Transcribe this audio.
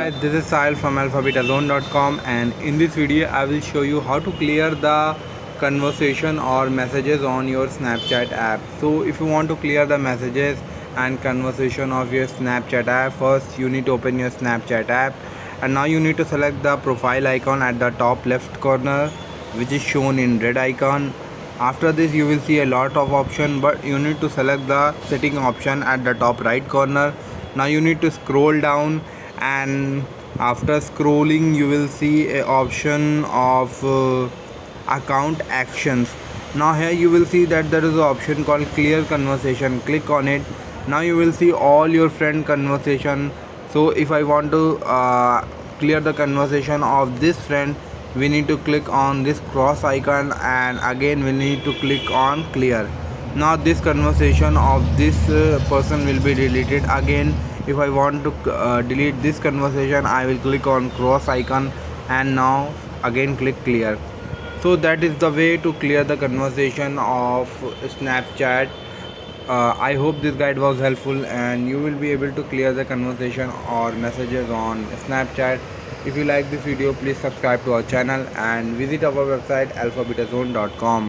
guys, this is Sahil from alphabetazone.com, and in this video I will show you how to clear the conversation or messages on your Snapchat app. So if you want to clear the messages and conversation of your Snapchat app, first you need to open your Snapchat app, and now you need to select the profile icon at the top left corner, which is shown in red icon. After this you will see a lot of option, but you need to select the setting option at the top right corner. Now you need to scroll down, and after scrolling you will see a option of account actions. Now here you will see that there is an option called clear conversation. Click on it. Now you will see all your friend conversation. So if I want to clear the conversation of this friend, we need to click on this cross icon, and again we need to click on clear. Now this conversation of this person will be deleted. Again, if I want to delete this conversation, I will click on cross icon, and now again click clear. So that is the way to clear the conversation of Snapchat. I hope this guide was helpful and you will be able to clear the conversation or messages on Snapchat. If you like this video, please subscribe to our channel and visit our website alphabetazone.com.